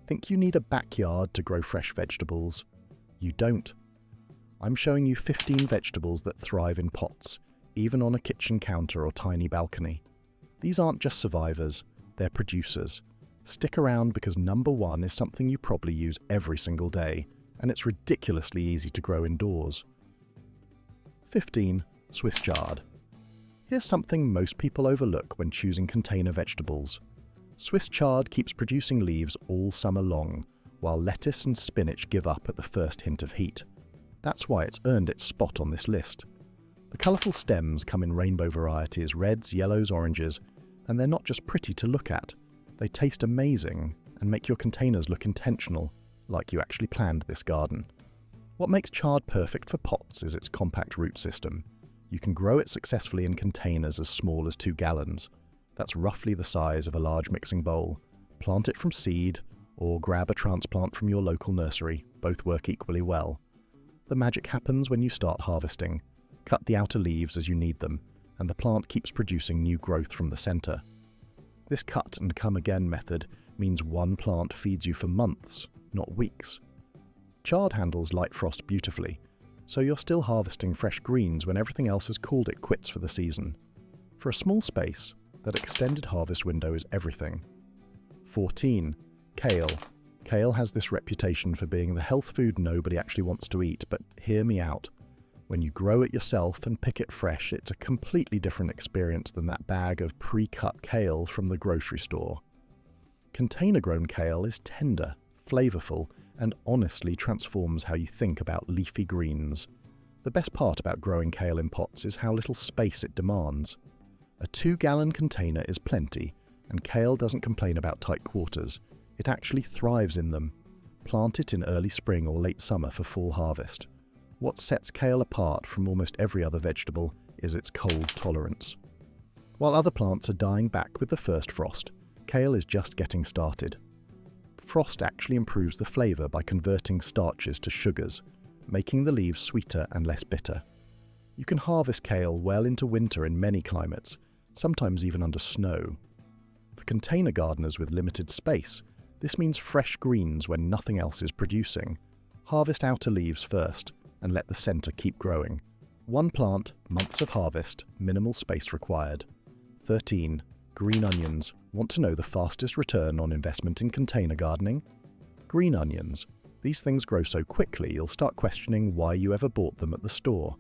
Think you need a backyard to grow fresh vegetables? You don't. I'm showing you 15 vegetables that thrive in pots, even on a kitchen counter or tiny balcony. These aren't just survivors, they're producers. Stick around because number one is something you probably use every single day, and it's ridiculously easy to grow indoors. 15. Swiss chard. Here's something most people overlook when choosing container vegetables. Swiss chard keeps producing leaves all summer long, while lettuce and spinach give up at the first hint of heat. That's why it's earned its spot on this list. The colourful stems come in rainbow varieties, reds, yellows, oranges, and they're not just pretty to look at. They taste amazing and make your containers look intentional, like you actually planned this garden. What makes chard perfect for pots is its compact root system. You can grow it successfully in containers as small as 2 gallons. That's roughly the size of a large mixing bowl. Plant it from seed, or grab a transplant from your local nursery. Both work equally well. The magic happens when you start harvesting. Cut the outer leaves as you need them, and the plant keeps producing new growth from the center. This cut and come again method means one plant feeds you for months, not weeks. Chard handles light frost beautifully, so you're still harvesting fresh greens when everything else has called it quits for the season. For a small space, that extended harvest window is everything. 14. Kale. Kale has this reputation for being the health food nobody actually wants to eat, but hear me out. When you grow it yourself and pick it fresh, it's a completely different experience than that bag of pre-cut kale from the grocery store. Container-grown kale is tender, flavorful, and honestly transforms how you think about leafy greens. The best part about growing kale in pots is how little space it demands. A 2-gallon container is plenty, and kale doesn't complain about tight quarters. It actually thrives in them. Plant it in early spring or late summer for full harvest. What sets kale apart from almost every other vegetable is its cold tolerance. While other plants are dying back with the first frost, kale is just getting started. Frost actually improves the flavor by converting starches to sugars, making the leaves sweeter and less bitter. You can harvest kale well into winter in many climates, sometimes even under snow. For container gardeners with limited space, this means fresh greens when nothing else is producing. Harvest outer leaves first, and let the center keep growing. One plant, months of harvest, minimal space required. 13. Green onions. Want to know the fastest return on investment in container gardening? Green onions. These things grow so quickly you'll start questioning why you ever bought them at the store.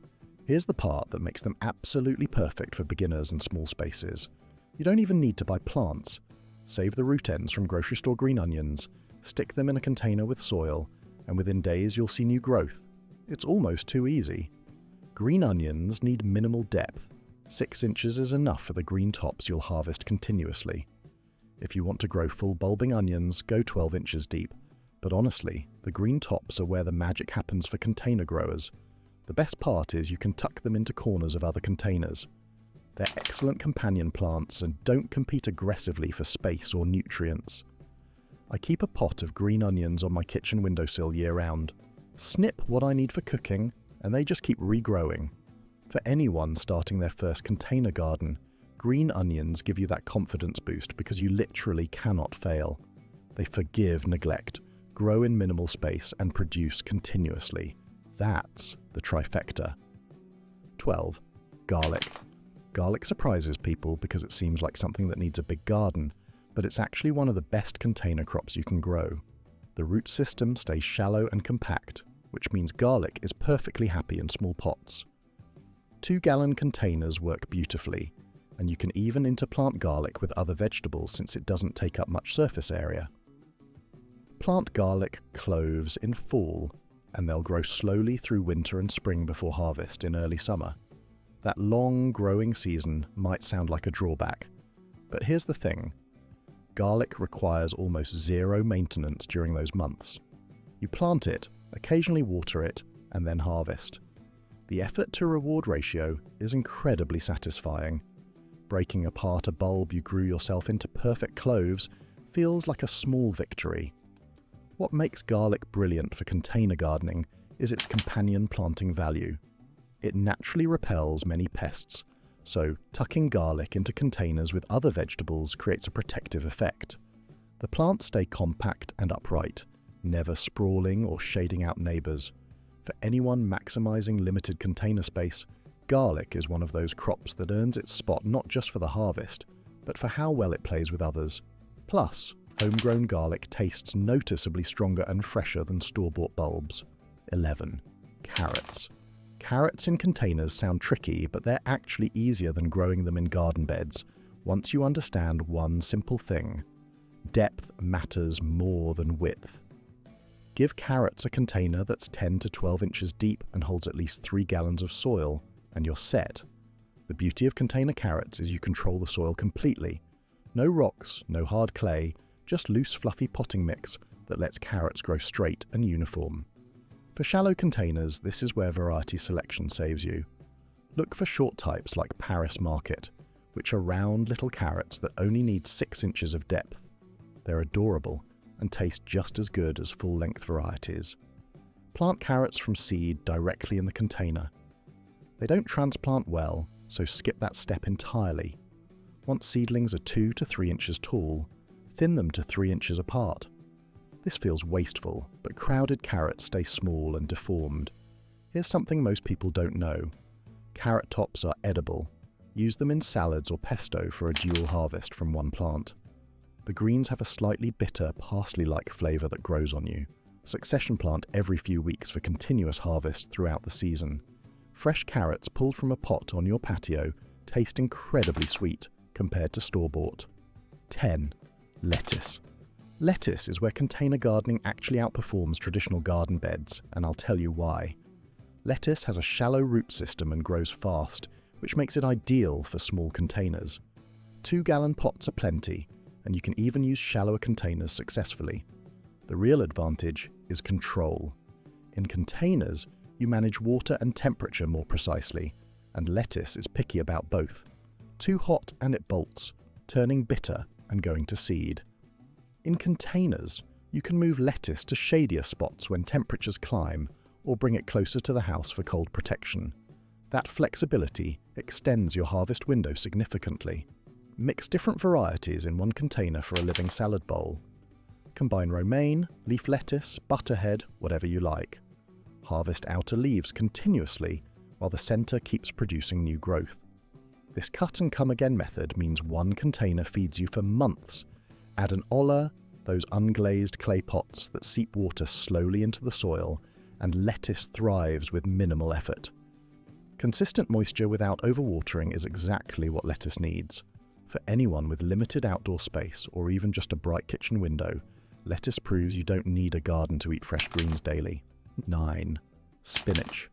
Here's the part that makes them absolutely perfect for beginners and small spaces. You don't even need to buy plants. Save the root ends from grocery store green onions, stick them in a container with soil, and within days you'll see new growth. It's almost too easy. Green onions need minimal depth. 6 inches is enough for the green tops you'll harvest continuously. If you want to grow full bulbing onions, go 12 inches deep. But honestly, the green tops are where the magic happens for container growers. The best part is you can tuck them into corners of other containers. They're excellent companion plants and don't compete aggressively for space or nutrients. I keep a pot of green onions on my kitchen windowsill year-round. Snip what I need for cooking, and they just keep regrowing. For anyone starting their first container garden, green onions give you that confidence boost because you literally cannot fail. They forgive neglect, grow in minimal space, and produce continuously. That's the trifecta. 12. Garlic. Garlic surprises people because it seems like something that needs a big garden, but it's actually one of the best container crops you can grow. The root system stays shallow and compact, which means garlic is perfectly happy in small pots. 2-gallon containers work beautifully, and you can even interplant garlic with other vegetables since it doesn't take up much surface area. Plant garlic cloves in fall, and they'll grow slowly through winter and spring before harvest in early summer. That long growing season might sound like a drawback, but here's the thing. Garlic requires almost zero maintenance during those months. You plant it, occasionally water it, and then harvest. The effort-to-reward ratio is incredibly satisfying. Breaking apart a bulb you grew yourself into perfect cloves feels like a small victory. What makes garlic brilliant for container gardening is its companion planting value. It naturally repels many pests, so tucking garlic into containers with other vegetables creates a protective effect. The plants stay compact and upright, never sprawling or shading out neighbours. For anyone maximising limited container space, garlic is one of those crops that earns its spot not just for the harvest, but for how well it plays with others. Plus, homegrown garlic tastes noticeably stronger and fresher than store-bought bulbs. 11. Carrots. Carrots in containers sound tricky, but they're actually easier than growing them in garden beds once you understand one simple thing. Depth matters more than width. Give carrots a container that's 10 to 12 inches deep and holds at least 3 gallons of soil, and you're set. The beauty of container carrots is you control the soil completely. No rocks, no hard clay, just loose fluffy potting mix that lets carrots grow straight and uniform. For shallow containers, this is where variety selection saves you. Look for short types like Paris Market, which are round little carrots that only need 6 inches of depth. They're adorable and taste just as good as full-length varieties. Plant carrots from seed directly in the container. They don't transplant well, so skip that step entirely. Once seedlings are 2 to 3 inches tall, thin them to 3 inches apart. This feels wasteful, but crowded carrots stay small and deformed. Here's something most people don't know. Carrot tops are edible. Use them in salads or pesto for a dual harvest from one plant. The greens have a slightly bitter, parsley-like flavour that grows on you. Succession plant every few weeks for continuous harvest throughout the season. Fresh carrots pulled from a pot on your patio taste incredibly sweet compared to store-bought. 10. Lettuce. Lettuce is where container gardening actually outperforms traditional garden beds, and I'll tell you why. Lettuce has a shallow root system and grows fast, which makes it ideal for small containers. 2-gallon pots are plenty, and you can even use shallower containers successfully. The real advantage is control. In containers, you manage water and temperature more precisely, and lettuce is picky about both. Too hot and it bolts, turning bitter and going to seed. In containers, you can move lettuce to shadier spots when temperatures climb, or bring it closer to the house for cold protection. That flexibility extends your harvest window significantly. Mix different varieties in one container for a living salad bowl. Combine romaine, leaf lettuce, butterhead, whatever you like. Harvest outer leaves continuously while the center keeps producing new growth. This cut-and-come-again method means one container feeds you for months. Add an olla, those unglazed clay pots that seep water slowly into the soil, and lettuce thrives with minimal effort. Consistent moisture without overwatering is exactly what lettuce needs. For anyone with limited outdoor space or even just a bright kitchen window, lettuce proves you don't need a garden to eat fresh greens daily. 9. Spinach.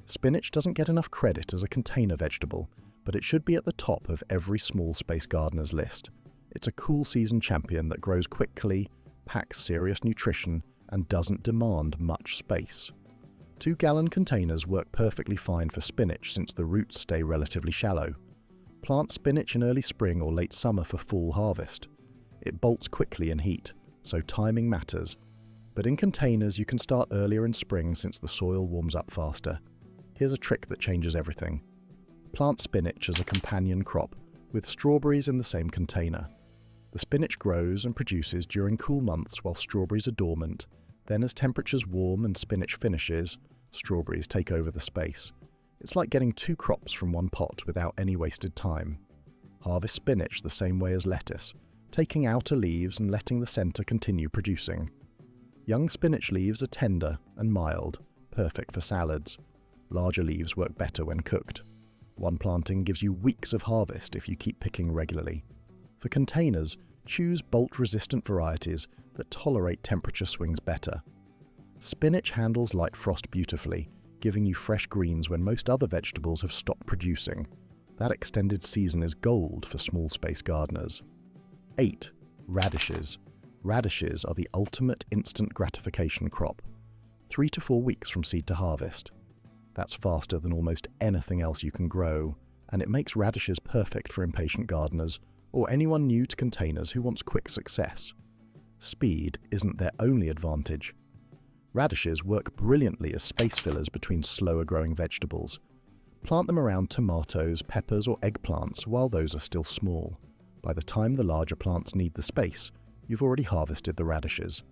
Spinach doesn't get enough credit as a container vegetable, but it should be at the top of every small space gardener's list. It's a cool season champion that grows quickly, packs serious nutrition, and doesn't demand much space. 2-gallon containers work perfectly fine for spinach since the roots stay relatively shallow. Plant spinach in early spring or late summer for full harvest. It bolts quickly in heat, so timing matters. But in containers you can start earlier in spring since the soil warms up faster. Here's a trick that changes everything. Plant spinach as a companion crop, with strawberries in the same container. The spinach grows and produces during cool months while strawberries are dormant. Then as temperatures warm and spinach finishes, strawberries take over the space. It's like getting 2 crops from one pot without any wasted time. Harvest spinach the same way as lettuce, taking outer leaves and letting the center continue producing. Young spinach leaves are tender and mild, perfect for salads. Larger leaves work better when cooked. One planting gives you weeks of harvest if you keep picking regularly. For containers, choose bolt-resistant varieties that tolerate temperature swings better. Spinach handles light frost beautifully, giving you fresh greens when most other vegetables have stopped producing. That extended season is gold for small space gardeners. 8. Radishes. Radishes are the ultimate instant gratification crop. 3 to 4 weeks from seed to harvest. That's faster than almost anything else you can grow, and it makes radishes perfect for impatient gardeners or anyone new to containers who wants quick success. Speed isn't their only advantage. Radishes work brilliantly as space fillers between slower growing vegetables. Plant them around tomatoes, peppers or eggplants while those are still small. By the time the larger plants need the space, you've already harvested the radishes.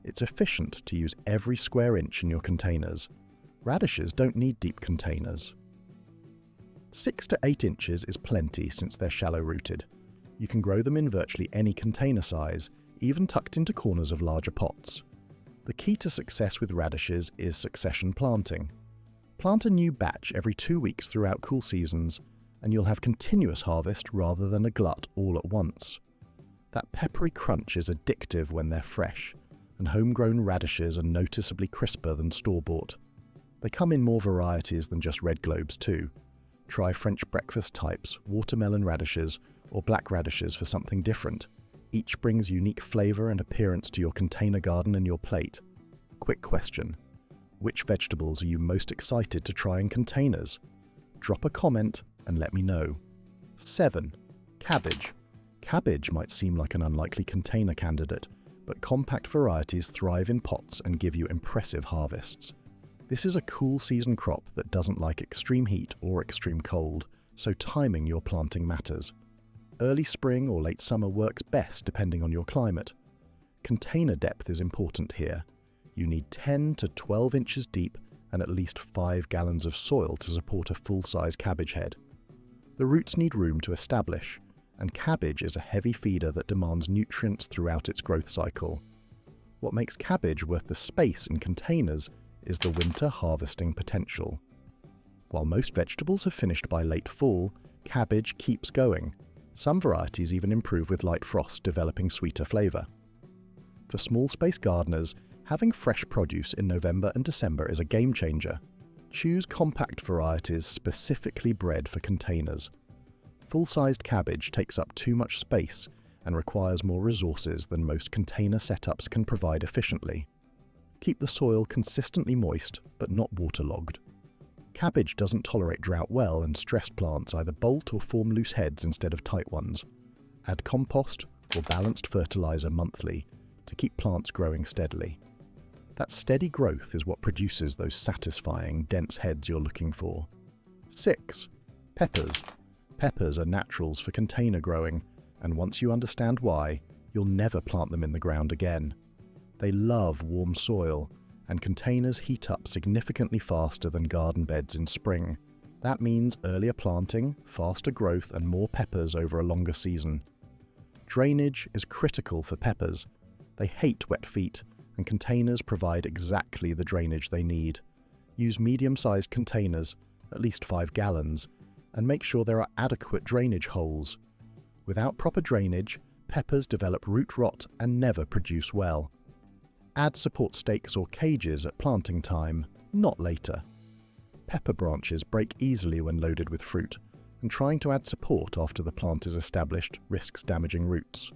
It's efficient to use every square inch in your containers. Radishes don't need deep containers. 6 to 8 inches is plenty since they're shallow-rooted. You can grow them in virtually any container size, even tucked into corners of larger pots. The key to success with radishes is succession planting. Plant a new batch every 2 weeks throughout cool seasons, and you'll have continuous harvest rather than a glut all at once. That peppery crunch is addictive when they're fresh, and homegrown radishes are noticeably crisper than store-bought. They come in more varieties than just red globes too. Try French breakfast types, watermelon radishes, or black radishes for something different. Each brings unique flavour and appearance to your container garden and your plate. Quick question: which vegetables are you most excited to try in containers? Drop a comment and let me know. 7. Cabbage. Cabbage might seem like an unlikely container candidate, but compact varieties thrive in pots and give you impressive harvests. This is a cool season crop that doesn't like extreme heat or extreme cold, so timing your planting matters. Early spring or late summer works best depending on your climate. Container depth is important here. You need 10 to 12 inches deep and at least 5 gallons of soil to support a full-size cabbage head. The roots need room to establish, and cabbage is a heavy feeder that demands nutrients throughout its growth cycle. What makes cabbage worth the space in containers is the winter harvesting potential. While most vegetables have finished by late fall, cabbage keeps going. Some varieties even improve with light frost, developing sweeter flavour. For small space gardeners, having fresh produce in November and December is a game changer. Choose compact varieties specifically bred for containers. Full-sized cabbage takes up too much space and requires more resources than most container setups can provide efficiently. Keep the soil consistently moist but not waterlogged. Cabbage doesn't tolerate drought well, and stressed plants either bolt or form loose heads instead of tight ones. Add compost or balanced fertilizer monthly to keep plants growing steadily. That steady growth is what produces those satisfying, dense heads you're looking for. 6. Peppers. Peppers are naturals for container growing, and once you understand why, you'll never plant them in the ground again. They love warm soil, and containers heat up significantly faster than garden beds in spring. That means earlier planting, faster growth, and more peppers over a longer season. Drainage is critical for peppers. They hate wet feet, and containers provide exactly the drainage they need. Use medium-sized containers, at least 5 gallons, and make sure there are adequate drainage holes. Without proper drainage, peppers develop root rot and never produce well. Add support stakes or cages at planting time, not later. Pepper branches break easily when loaded with fruit, and trying to add support after the plant is established risks damaging roots.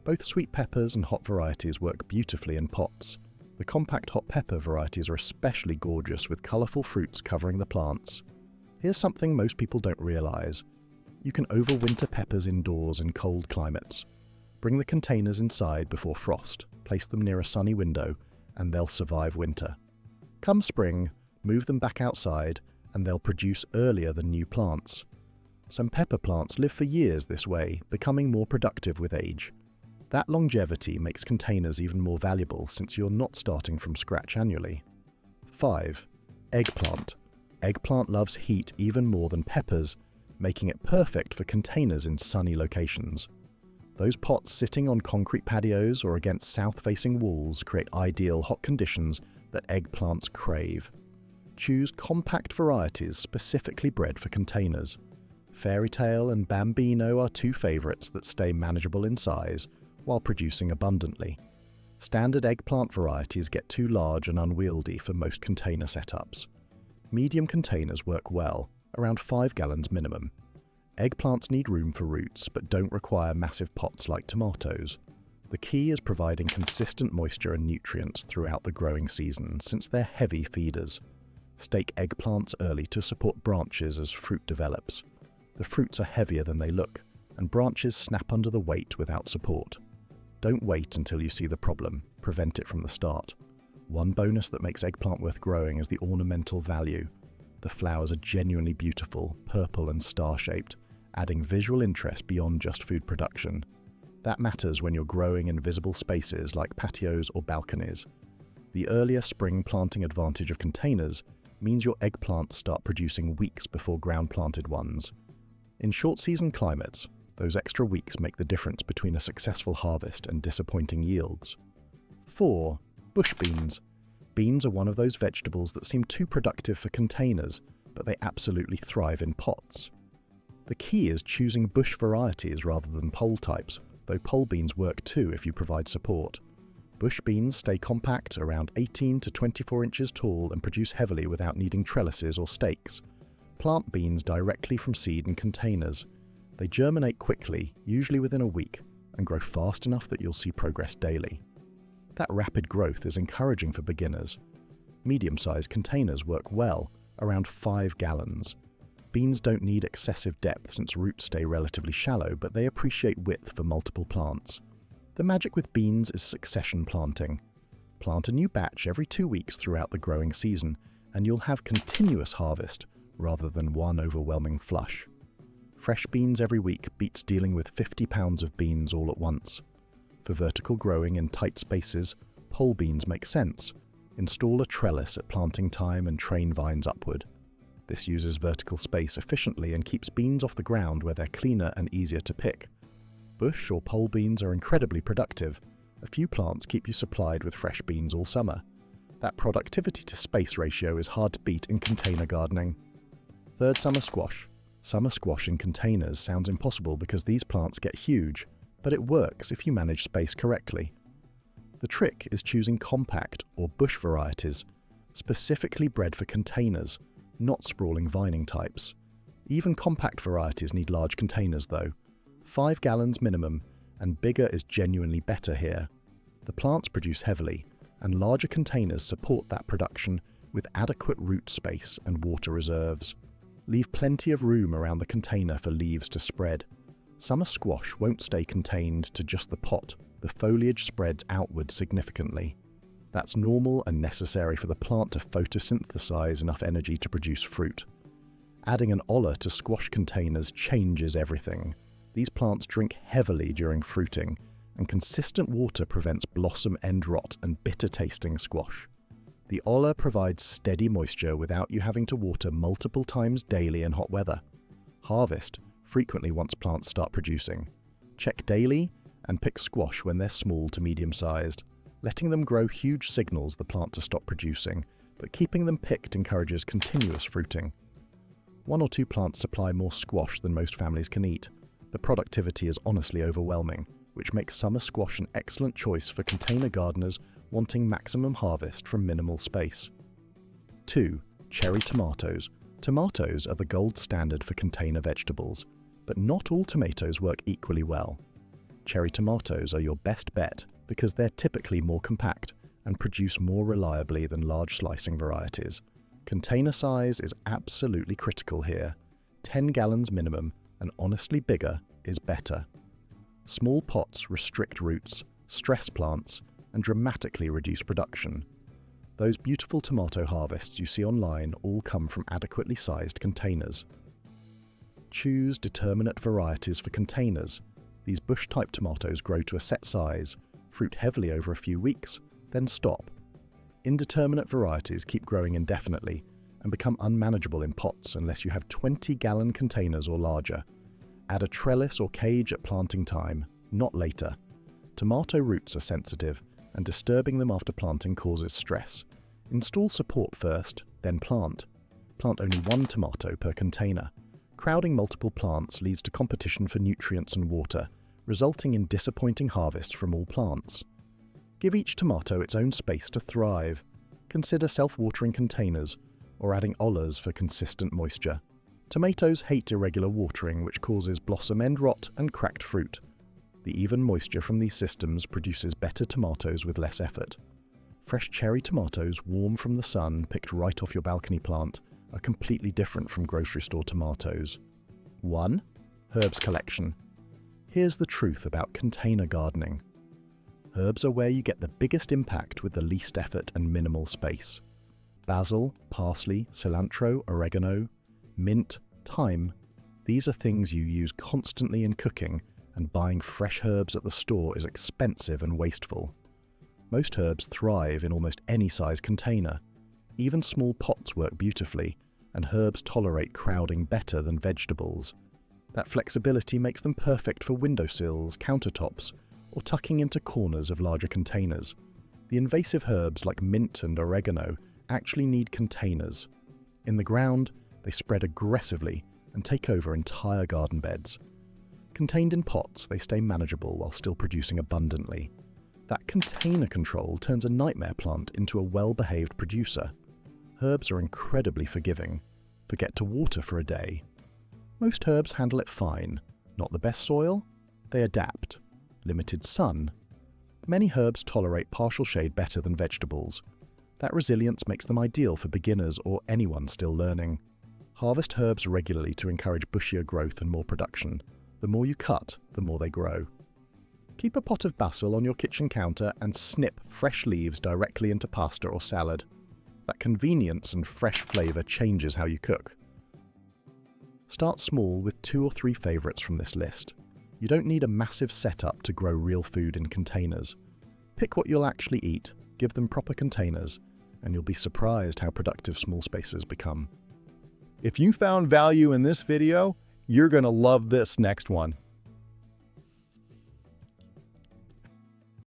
Both sweet peppers and hot varieties work beautifully in pots. The compact hot pepper varieties are especially gorgeous with colourful fruits covering the plants. Here's something most people don't realise. You can overwinter peppers indoors in cold climates. Bring the containers inside before frost, place them near a sunny window, and they'll survive winter. Come spring, move them back outside, and they'll produce earlier than new plants. Some pepper plants live for years this way, becoming more productive with age. That longevity makes containers even more valuable since you're not starting from scratch annually. 5. Eggplant. Eggplant loves heat even more than peppers, making it perfect for containers in sunny locations. Those pots sitting on concrete patios or against south-facing walls create ideal hot conditions that eggplants crave. Choose compact varieties specifically bred for containers. Fairytale and Bambino are 2 favourites that stay manageable in size while producing abundantly. Standard eggplant varieties get too large and unwieldy for most container setups. Medium containers work well, around 5 gallons minimum. Eggplants need room for roots, but don't require massive pots like tomatoes. The key is providing consistent moisture and nutrients throughout the growing season, since they're heavy feeders. Stake eggplants early to support branches as fruit develops. The fruits are heavier than they look, and branches snap under the weight without support. Don't wait until you see the problem, prevent it from the start. One bonus that makes eggplant worth growing is the ornamental value. The flowers are genuinely beautiful, purple and star-shaped, adding visual interest beyond just food production. That matters when you're growing in visible spaces like patios or balconies. The earlier spring planting advantage of containers means your eggplants start producing weeks before ground-planted ones. In short-season climates, those extra weeks make the difference between a successful harvest and disappointing yields. 4. Bush beans. Beans are one of those vegetables that seem too productive for containers, but they absolutely thrive in pots. The key is choosing bush varieties rather than pole types, though pole beans work too if you provide support. Bush beans stay compact, around 18 to 24 inches tall, and produce heavily without needing trellises or stakes. Plant beans directly from seed in containers. They germinate quickly, usually within a week, and grow fast enough that you'll see progress daily. That rapid growth is encouraging for beginners. Medium-sized containers work well, around 5 gallons. Beans don't need excessive depth since roots stay relatively shallow, but they appreciate width for multiple plants. The magic with beans is succession planting. Plant a new batch every 2 weeks throughout the growing season, and you'll have continuous harvest rather than one overwhelming flush. Fresh beans every week beats dealing with 50 pounds of beans all at once. For vertical growing in tight spaces, pole beans make sense. Install a trellis at planting time and train vines upward. This uses vertical space efficiently and keeps beans off the ground where they're cleaner and easier to pick. Bush or pole beans are incredibly productive. A few plants keep you supplied with fresh beans all summer. That productivity to space ratio is hard to beat in container gardening. 3rd, summer squash. Summer squash in containers sounds impossible because these plants get huge, but it works if you manage space correctly. The trick is choosing compact or bush varieties, specifically bred for containers, not sprawling vining types. Even compact varieties need large containers though. 5 gallons minimum, and bigger is genuinely better here. The plants produce heavily, and larger containers support that production with adequate root space and water reserves. Leave plenty of room around the container for leaves to spread. Summer squash won't stay contained to just the pot. The foliage spreads outward significantly. That's normal and necessary for the plant to photosynthesize enough energy to produce fruit. Adding an olla to squash containers changes everything. These plants drink heavily during fruiting, and consistent water prevents blossom end rot and bitter-tasting squash. The olla provides steady moisture without you having to water multiple times daily in hot weather. Harvest frequently once plants start producing. Check daily and pick squash when they're small to medium-sized. Letting them grow huge signals the plant to stop producing, but keeping them picked encourages continuous fruiting. 1 or 2 plants supply more squash than most families can eat. The productivity is honestly overwhelming, which makes summer squash an excellent choice for container gardeners wanting maximum harvest from minimal space. 2. Cherry tomatoes. Tomatoes are the gold standard for container vegetables, but not all tomatoes work equally well. Cherry tomatoes are your best bet because they're typically more compact and produce more reliably than large slicing varieties. Container size is absolutely critical here. 10 gallons minimum, and honestly bigger is better. Small pots restrict roots, stress plants, and dramatically reduce production. Those beautiful tomato harvests you see online all come from adequately sized containers. Choose determinate varieties for containers. These bush-type tomatoes grow to a set size, fruit heavily over a few weeks, then stop. Indeterminate varieties keep growing indefinitely and become unmanageable in pots unless you have 20-gallon containers or larger. Add a trellis or cage at planting time, not later. Tomato roots are sensitive, and disturbing them after planting causes stress. Install support first, then plant. Plant only 1 tomato per container. Crowding multiple plants leads to competition for nutrients and water, resulting in disappointing harvests from all plants. Give each tomato its own space to thrive. Consider self-watering containers, or adding ollas for consistent moisture. Tomatoes hate irregular watering, which causes blossom end rot and cracked fruit. The even moisture from these systems produces better tomatoes with less effort. Fresh cherry tomatoes, warm from the sun, picked right off your balcony plant, are completely different from grocery store tomatoes. 1. Herbs collection. Here's the truth about container gardening. Herbs are where you get the biggest impact with the least effort and minimal space. Basil, parsley, cilantro, oregano, mint, thyme. These are things you use constantly in cooking and buying fresh herbs at the store is expensive and wasteful. Most herbs thrive in almost any size container. Even small pots work beautifully, and herbs tolerate crowding better than vegetables. That flexibility makes them perfect for windowsills, countertops, or tucking into corners of larger containers. The invasive herbs like mint and oregano actually need containers. In the ground, they spread aggressively and take over entire garden beds. Contained in pots, they stay manageable while still producing abundantly. That container control turns a nightmare plant into a well-behaved producer. Herbs are incredibly forgiving. Forget to water for a day. Most herbs handle it fine. Not the best soil? They adapt. Limited sun? Many herbs tolerate partial shade better than vegetables. That resilience makes them ideal for beginners or anyone still learning. Harvest herbs regularly to encourage bushier growth and more production. The more you cut, the more they grow. Keep a pot of basil on your kitchen counter and snip fresh leaves directly into pasta or salad. That convenience and fresh flavor changes how you cook. Start small with 2 or 3 favorites from this list. You don't need a massive setup to grow real food in containers. Pick what you'll actually eat, give them proper containers, and you'll be surprised how productive small spaces become. If you found value in this video, you're going to love this next one.